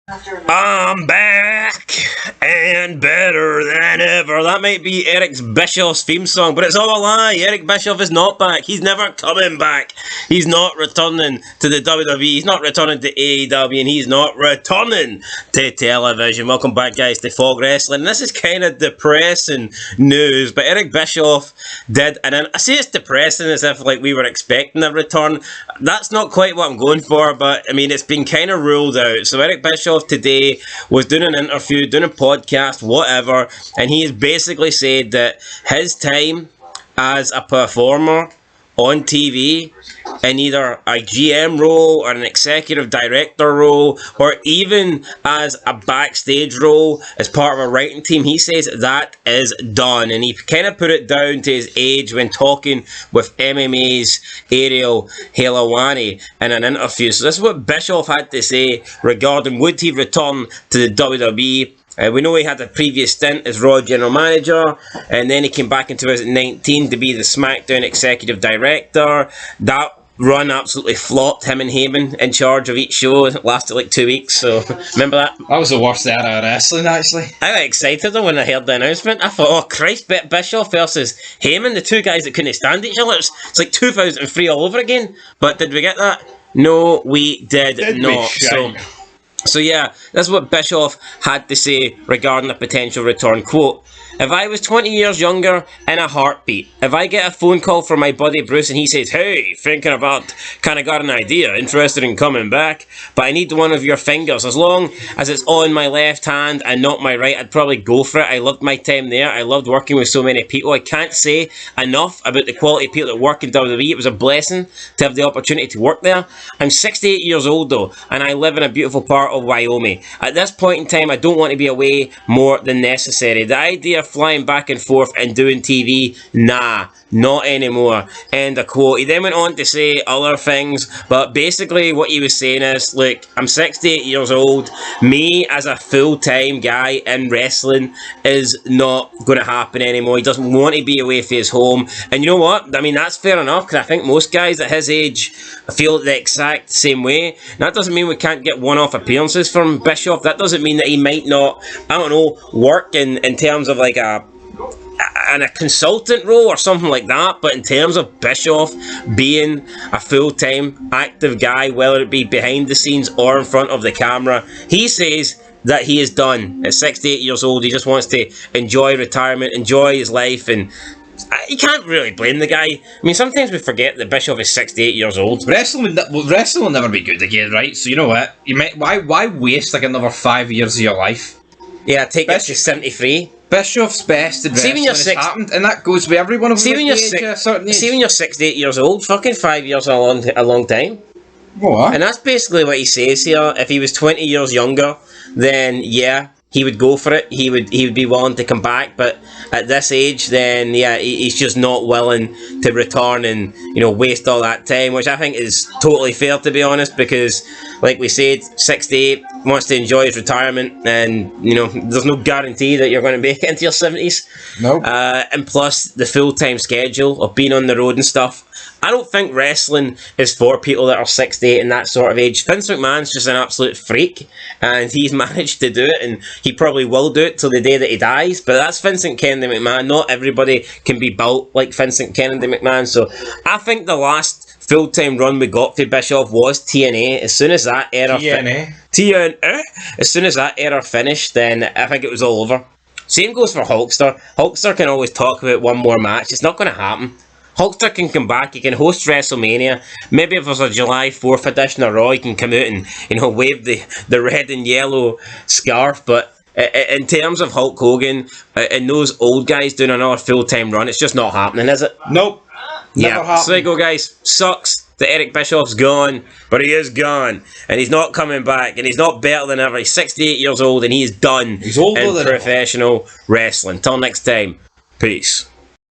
I'm back and better than ever. That might be Eric Bischoff's theme song, but it's all a lie. Eric Bischoff is not back. He's never coming back. He's not returning to the WWE. He's not returning to AEW, and he's not returning to television. Welcome back, guys, to Fog Wrestling. This is kind of depressing news, but Eric Bischoff did, and I say it's depressing as if like we were expecting a return. That's not quite what I'm going for, but I mean, it's been kind of ruled out. So Eric Bischoff today was doing an interview, doing a podcast, whatever, and he has basically said that his time as a performer on TV in either a GM role or an executive director role or even as a backstage role as part of a writing team, he says that is done, and he kind of put it down to his age when talking with MMA's Ariel Helwani in an interview. So this is what Bischoff had to say regarding would he return to the WWE. We know he had a previous stint as Raw General Manager, and then he came back in 2019 to be the SmackDown Executive Director. That run absolutely flopped, him and Heyman in charge of each show. It lasted like 2 weeks, so remember that? That was the worst era of wrestling, actually. I got excited though when I heard the announcement. I thought, oh Christ, Bischoff versus Heyman, the two guys that couldn't stand each other. It's like 2003 all over again. But did we get that? No, we did not. So yeah, that's what Bischoff had to say regarding a potential return. Quote, "If I was 20 years younger, in a heartbeat. If I get a phone call from my buddy Bruce and he says, hey, thinking about, kind of got an idea, interested in coming back, but I need one of your fingers. As long as it's on my left hand and not my right, I'd probably go for it. I loved my time there. I loved working with so many people. I can't say enough about the quality of people that work in WWE. It was a blessing to have the opportunity to work there. I'm 68 years old though, and I live in a beautiful part of Wyoming. At this point in time, I don't want to be away more than necessary. The idea of flying back and forth and doing TV, nah, not anymore." End of quote. He then went on to say other things, but basically what he was saying is, look, I'm 68 years old. Me as a full-time guy in wrestling is not going to happen anymore. He doesn't want to be away from his home. And you know what? I mean, that's fair enough, because I think most guys at his age feel the exact same way. That doesn't mean we can't get one-off appearances from Bischoff. That doesn't mean that he might not, I don't know, work in terms of like a consultant role or something like that, but in terms of Bischoff being a full-time active guy, whether it be behind the scenes or in front of the camera, he says that he is done. At 68 years old, he just wants to enjoy retirement, enjoy his life, and you can't really blame the guy. I mean, sometimes we forget that Bischoff is 68 years old. Wrestling will never be good again, right? So you know what? Why waste like another 5 years of your life? Yeah, take it to 73. Bischoff's best in wrestling has happened, and that goes with every one of them. See when you're 68 years old, fucking 5 years is a long time. What? And that's basically what he says here. If he was 20 years younger, then yeah, he would go for it. He would be willing to come back, but at this age, then yeah, he's just not willing to return and waste all that time, which I think is totally fair, to be honest, because like we said, 68, wants to enjoy his retirement, and there's no guarantee that you're going to make it into your 70s. No. And plus the full-time schedule of being on the road and stuff. I don't think wrestling is for people that are 68 and that sort of age. Vince McMahon's just an absolute freak, and he's managed to do it, and he probably will do it till the day that he dies, but that's Vincent Kennedy McMahon. Not everybody can be built like Vincent Kennedy McMahon, so I think the last full-time run we got for Bischoff was TNA. As soon as that era as soon as that era finished, then I think it was all over. Same goes for Hulkster. Hulkster can always talk about one more match. It's not going to happen. Hulkster can come back, he can host WrestleMania. Maybe if there's a July 4th edition of Raw, he can come out and, wave the red and yellow scarf. But in terms of Hulk Hogan and those old guys doing another full-time run, it's just not happening, is it? Nope. Never happened. So there you go, guys. Sucks that Eric Bischoff's gone, but he is gone. And he's not coming back, and he's not better than ever. He's 68 years old, and he is done in professional wrestling. Till next time, peace.